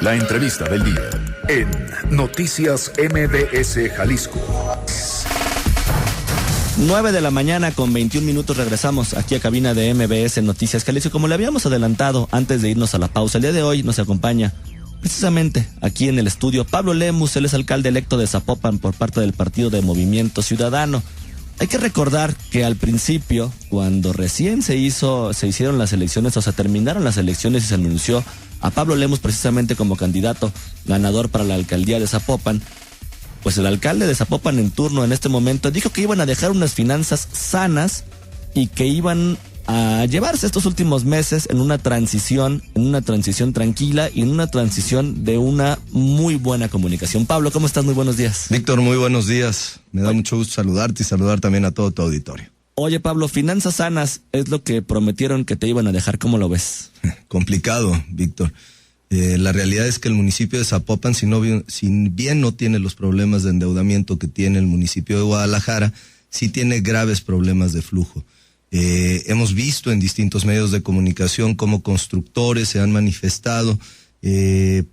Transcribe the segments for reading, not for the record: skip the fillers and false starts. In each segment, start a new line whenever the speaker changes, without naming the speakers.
La entrevista del día en Noticias MBS Jalisco.
9:00 con 21 minutos. Regresamos aquí a cabina de MBS Noticias Jalisco. Como le habíamos adelantado antes de irnos a la pausa, el día de hoy nos acompaña precisamente aquí en el estudio Pablo Lemus. Él es alcalde electo de Zapopan por parte del Partido de Movimiento Ciudadano. Hay que recordar que al principio, cuando recién se hicieron las elecciones, o se terminaron las elecciones y se anunció a Pablo Lemus precisamente como candidato ganador para la alcaldía de Zapopan, pues el alcalde de Zapopan en turno en este momento dijo que iban a dejar unas finanzas sanas y que iban a llevarse estos últimos meses en una transición tranquila y en una transición de una muy buena comunicación. Pablo, ¿cómo estás? Muy buenos días.
Víctor, muy buenos días. Me da mucho gusto saludarte y saludar también a todo tu auditorio.
Oye, Pablo, finanzas sanas es lo que prometieron que te iban a dejar. ¿Cómo lo ves?
Complicado, Víctor. La realidad es que el municipio de Zapopan, si bien no tiene los problemas de endeudamiento que tiene el municipio de Guadalajara, sí tiene graves problemas de flujo. Hemos visto en distintos medios de comunicación cómo constructores se han manifestado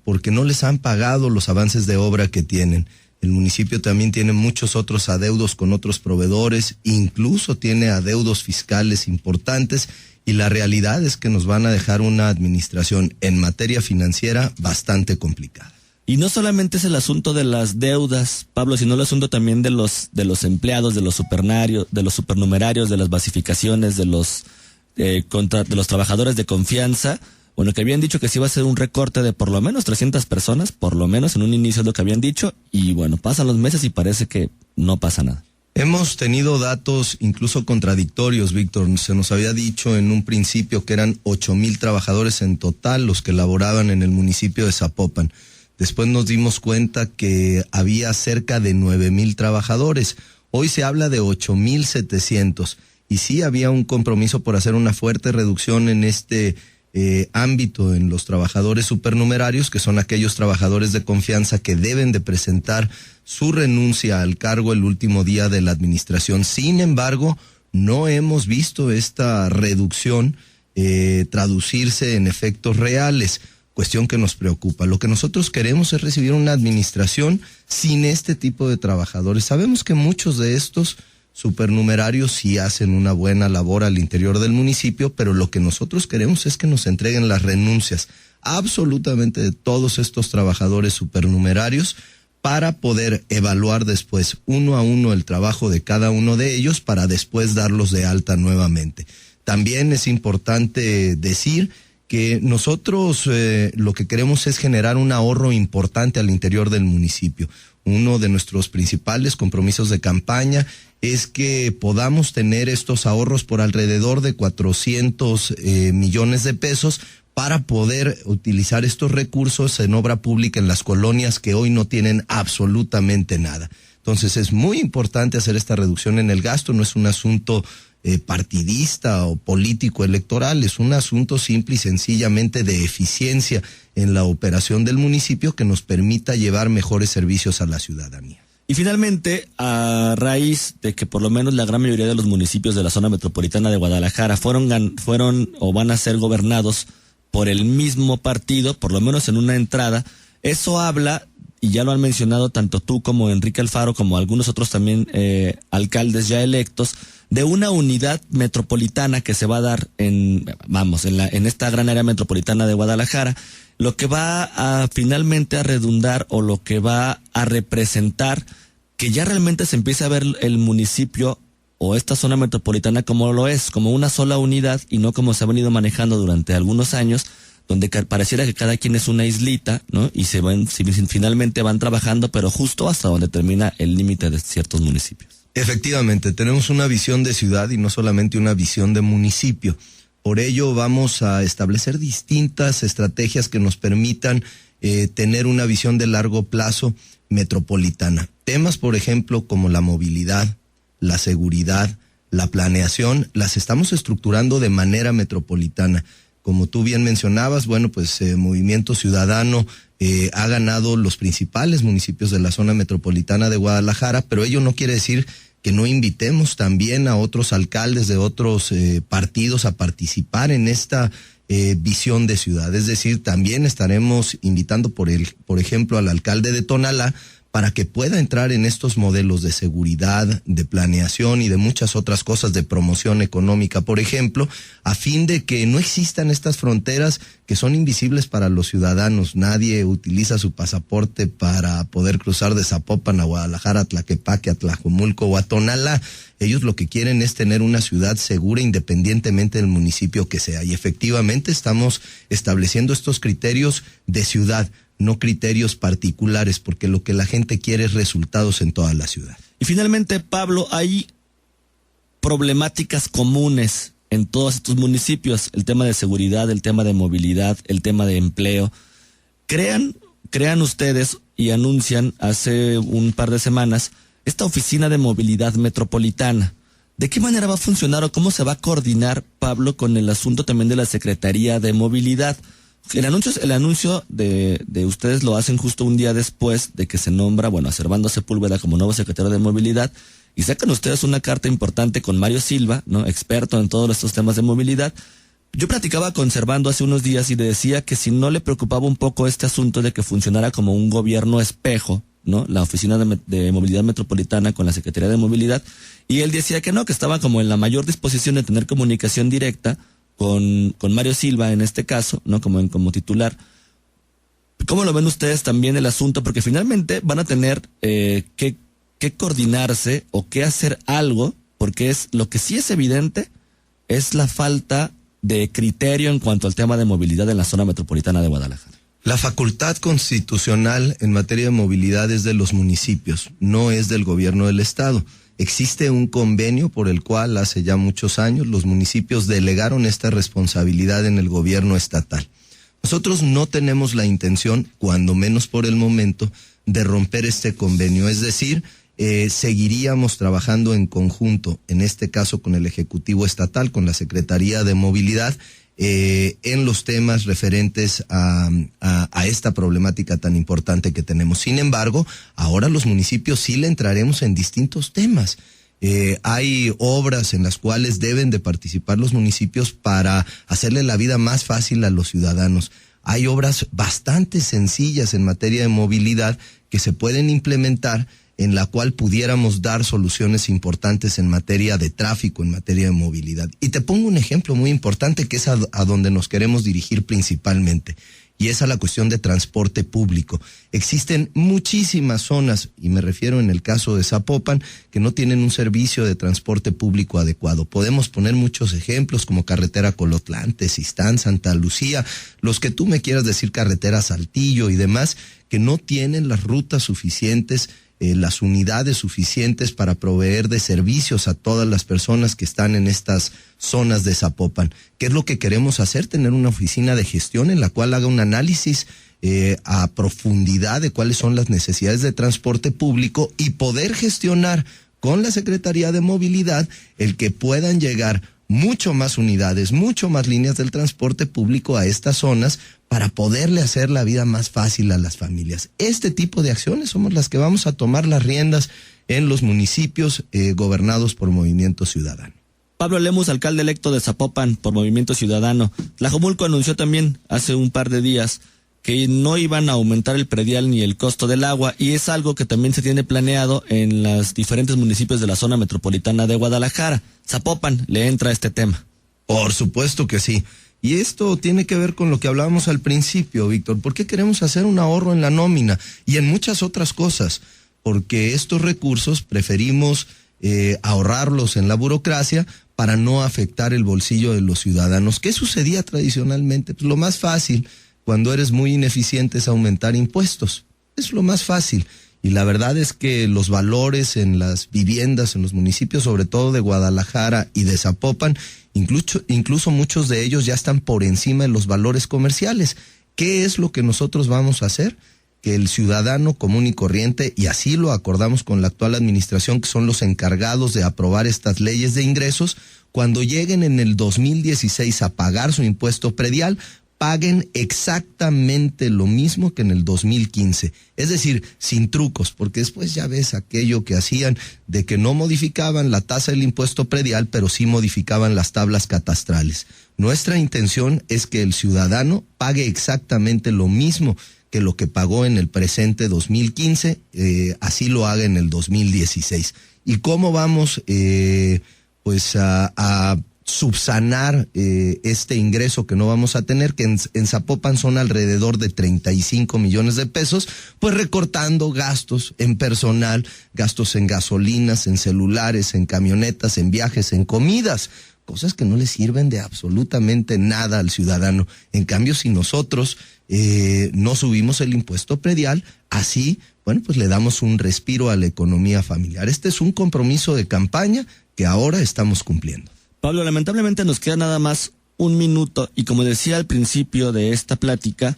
porque no les han pagado los avances de obra que tienen. El municipio también tiene muchos otros adeudos con otros proveedores, incluso tiene adeudos fiscales importantes, y la realidad es que nos van a dejar una administración en materia financiera bastante complicada.
Y no solamente es el asunto de las deudas, Pablo, sino el asunto también de los empleados, de los supernumerarios, de las basificaciones, de los trabajadores de confianza. Bueno, que habían dicho que sí iba a ser un recorte de por lo menos 300 personas, por lo menos en un inicio es lo que habían dicho, y bueno, pasan los meses y parece que no pasa nada.
Hemos tenido datos incluso contradictorios, Víctor. Se nos había dicho en un principio que eran 8,000 trabajadores en total los que laboraban en el municipio de Zapopan. Después nos dimos cuenta que había cerca de 9,000 trabajadores. Hoy se habla de 8,700. Y sí había un compromiso por hacer una fuerte reducción en este ámbito en los trabajadores supernumerarios, que son aquellos trabajadores de confianza que deben de presentar su renuncia al cargo el último día de la administración. Sin embargo, no hemos visto esta reducción traducirse en efectos reales, cuestión que nos preocupa. Lo que nosotros queremos es recibir una administración sin este tipo de trabajadores. Sabemos que muchos de estos supernumerarios sí hacen una buena labor al interior del municipio, pero lo que nosotros queremos es que nos entreguen las renuncias absolutamente de todos estos trabajadores supernumerarios para poder evaluar después uno a uno el trabajo de cada uno de ellos para después darlos de alta nuevamente. También es importante decir que nosotros lo que queremos es generar un ahorro importante al interior del municipio. Uno de nuestros principales compromisos de campaña es que podamos tener estos ahorros por alrededor de 400 millones de pesos para poder utilizar estos recursos en obra pública en las colonias que hoy no tienen absolutamente nada. Entonces es muy importante hacer esta reducción en el gasto, no es un asunto partidista o político electoral, es un asunto simple y sencillamente de eficiencia en la operación del municipio que nos permita llevar mejores servicios a la ciudadanía.
Y finalmente, a raíz de que por lo menos la gran mayoría de los municipios de la zona metropolitana de Guadalajara fueron o van a ser gobernados por el mismo partido, por lo menos en una entrada, eso habla, y ya lo han mencionado tanto tú como Enrique Alfaro, como algunos otros también alcaldes ya electos, de una unidad metropolitana que se va a dar en esta gran área metropolitana de Guadalajara, lo que va a finalmente a redundar o lo que va a representar que ya realmente se empiece a ver el municipio o esta zona metropolitana como lo es, como una sola unidad y no como se ha venido manejando durante algunos años, donde pareciera que cada quien es una islita, ¿no? Y finalmente van trabajando, pero justo hasta donde termina el límite de ciertos municipios.
Efectivamente, tenemos una visión de ciudad y no solamente una visión de municipio. Por ello vamos a establecer distintas estrategias que nos permitan tener una visión de largo plazo metropolitana. Temas, por ejemplo, como la movilidad, la seguridad, la planeación, las estamos estructurando de manera metropolitana. Como tú bien mencionabas, bueno, pues Movimiento Ciudadano ha ganado los principales municipios de la zona metropolitana de Guadalajara, pero ello no quiere decir que no invitemos también a otros alcaldes de otros partidos a participar en esta visión de ciudad. Es decir, también estaremos invitando, por ejemplo, al alcalde de Tonalá para que pueda entrar en estos modelos de seguridad, de planeación y de muchas otras cosas, de promoción económica, por ejemplo, a fin de que no existan estas fronteras que son invisibles para los ciudadanos. Nadie utiliza su pasaporte para poder cruzar de Zapopan a Guadalajara, a Tlaquepaque, a Tlajomulco o a Tonalá. Ellos lo que quieren es tener una ciudad segura independientemente del municipio que sea. Y efectivamente estamos estableciendo estos criterios de ciudad, no criterios particulares, porque lo que la gente quiere es resultados en toda la ciudad.
Y finalmente, Pablo, hay problemáticas comunes en todos estos municipios: el tema de seguridad, el tema de movilidad, el tema de empleo. Crean ustedes y anuncian hace un par de semanas esta oficina de movilidad metropolitana. ¿De qué manera va a funcionar o cómo se va a coordinar, Pablo, con el asunto también de la Secretaría de Movilidad? El anuncio de ustedes lo hacen justo un día después de que se nombra, a Servando Sepúlveda como nuevo secretario de Movilidad, y sacan ustedes una carta importante con Mario Silva, ¿no?, experto en todos estos temas de movilidad. Yo platicaba con Servando hace unos días y le decía que si no le preocupaba un poco este asunto de que funcionara como un gobierno espejo, ¿no?, la Oficina de Movilidad Metropolitana con la Secretaría de Movilidad, y él decía que no, que estaba como en la mayor disposición de tener comunicación directa con Mario Silva en este caso, ¿no?, como titular. ¿Cómo lo ven ustedes también el asunto? Porque finalmente van a tener que coordinarse o que hacer algo, porque es lo que sí es evidente es la falta de criterio en cuanto al tema de movilidad en la zona metropolitana de Guadalajara.
La facultad constitucional en materia de movilidad es de los municipios, no es del gobierno del estado. Existe un convenio por el cual hace ya muchos años los municipios delegaron esta responsabilidad en el gobierno estatal. Nosotros no tenemos la intención, cuando menos por el momento, de romper este convenio. Es decir, seguiríamos trabajando en conjunto, en este caso con el Ejecutivo Estatal, con la Secretaría de Movilidad, en los temas referentes a esta problemática tan importante que tenemos. Sin embargo, ahora los municipios sí le entraremos en distintos temas. Hay obras en las cuales deben de participar los municipios para hacerle la vida más fácil a los ciudadanos. Hay obras bastante sencillas en materia de movilidad que se pueden implementar, en la cual pudiéramos dar soluciones importantes en materia de tráfico, en materia de movilidad. Y te pongo un ejemplo muy importante que es a donde nos queremos dirigir principalmente, y es a la cuestión de transporte público. Existen muchísimas zonas, y me refiero en el caso de Zapopan, que no tienen un servicio de transporte público adecuado. Podemos poner muchos ejemplos como carretera Colotlán, Tezistán, Santa Lucía, los que tú me quieras decir, carretera Saltillo y demás, que no tienen las rutas suficientes, las unidades suficientes para proveer de servicios a todas las personas que están en estas zonas de Zapopan. ¿Qué es lo que queremos hacer? Tener una oficina de gestión en la cual haga un análisis a profundidad de cuáles son las necesidades de transporte público y poder gestionar con la Secretaría de Movilidad el que puedan llegar mucho más unidades, mucho más líneas del transporte público a estas zonas para poderle hacer la vida más fácil a las familias. Este tipo de acciones somos las que vamos a tomar las riendas en los municipios gobernados por Movimiento Ciudadano.
Pablo Lemus, alcalde electo de Zapopan por Movimiento Ciudadano. Tlajomulco anunció también hace un par de días que no iban a aumentar el predial ni el costo del agua, y es algo que también se tiene planeado en los diferentes municipios de la zona metropolitana de Guadalajara. Zapopan le entra a este tema.
Por supuesto que sí. Y esto tiene que ver con lo que hablábamos al principio, Víctor. ¿Por qué queremos hacer un ahorro en la nómina y en muchas otras cosas? Porque estos recursos preferimos ahorrarlos en la burocracia para no afectar el bolsillo de los ciudadanos. ¿Qué sucedía tradicionalmente? Pues lo más fácil cuando eres muy ineficiente es aumentar impuestos. Es lo más fácil. Y la verdad es que los valores en las viviendas, en los municipios, sobre todo de Guadalajara y de Zapopan, incluso muchos de ellos ya están por encima de los valores comerciales. ¿Qué es lo que nosotros vamos a hacer? Que el ciudadano común y corriente, y así lo acordamos con la actual administración, que son los encargados de aprobar estas leyes de ingresos, cuando lleguen en el 2016 a pagar su impuesto predial, paguen exactamente lo mismo que en el 2015. Es decir, sin trucos, porque después ya ves aquello que hacían de que no modificaban la tasa del impuesto predial, pero sí modificaban las tablas catastrales. Nuestra intención es que el ciudadano pague exactamente lo mismo que lo que pagó en el presente 2015, así lo haga en el 2016. ¿Y cómo vamos a subsanar este ingreso que no vamos a tener, que en Zapopan son alrededor de 35 millones de pesos? Pues recortando gastos en personal, gastos en gasolinas, en celulares, en camionetas, en viajes, en comidas, cosas que no le sirven de absolutamente nada al ciudadano. En cambio, si nosotros no subimos el impuesto predial, así, bueno, pues le damos un respiro a la economía familiar. Este es un compromiso de campaña que ahora estamos cumpliendo.
Pablo, lamentablemente nos queda nada más un minuto y como decía al principio de esta plática,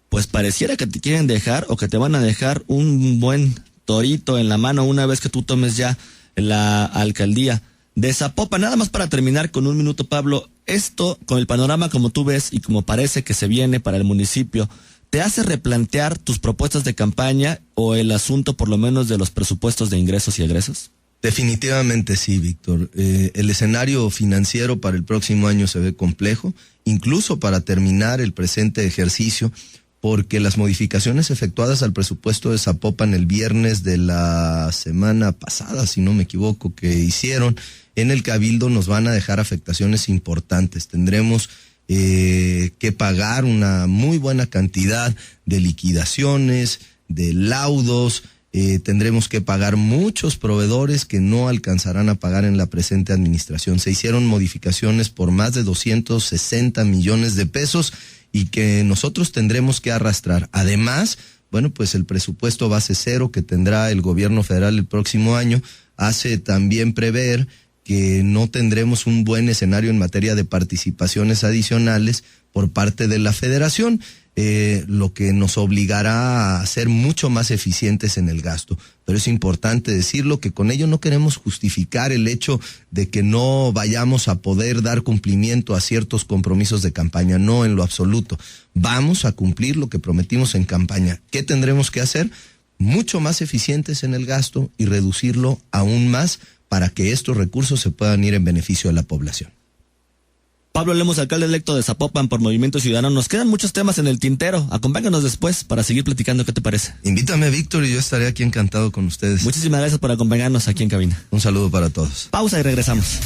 pues pareciera que te quieren dejar o que te van a dejar un buen torito en la mano una vez que tú tomes ya la alcaldía de Zapopan. Nada más para terminar con un minuto, Pablo, esto con el panorama como tú ves y como parece que se viene para el municipio, ¿te hace replantear tus propuestas de campaña o el asunto por lo menos de los presupuestos de ingresos y egresos?
Definitivamente sí, Víctor. El escenario financiero para el próximo año se ve complejo, incluso para terminar el presente ejercicio, porque las modificaciones efectuadas al presupuesto de Zapopan el viernes de la semana pasada, si no me equivoco, que hicieron en el Cabildo, nos van a dejar afectaciones importantes. Tendremos que pagar una muy buena cantidad de liquidaciones, de laudos. Tendremos que pagar muchos proveedores que no alcanzarán a pagar en la presente administración. Se hicieron modificaciones por más de 260 millones de pesos y que nosotros tendremos que arrastrar. Además, bueno, pues el presupuesto base cero que tendrá el gobierno federal el próximo año hace también prever que no tendremos un buen escenario en materia de participaciones adicionales por parte de la federación, lo que nos obligará a ser mucho más eficientes en el gasto. Pero es importante decirlo que con ello no queremos justificar el hecho de que no vayamos a poder dar cumplimiento a ciertos compromisos de campaña, no en lo absoluto. Vamos a cumplir lo que prometimos en campaña. ¿Qué tendremos que hacer? Mucho más eficientes en el gasto y reducirlo aún más para que estos recursos se puedan ir en beneficio de la población.
Pablo Lemos, alcalde electo de Zapopan por Movimiento Ciudadano. Nos quedan muchos temas en el tintero. Acompáñanos después para seguir platicando. ¿Qué te parece?
Invítame, Víctor, y yo estaré aquí encantado con ustedes.
Muchísimas gracias por acompañarnos aquí en cabina.
Un saludo para todos.
Pausa y regresamos.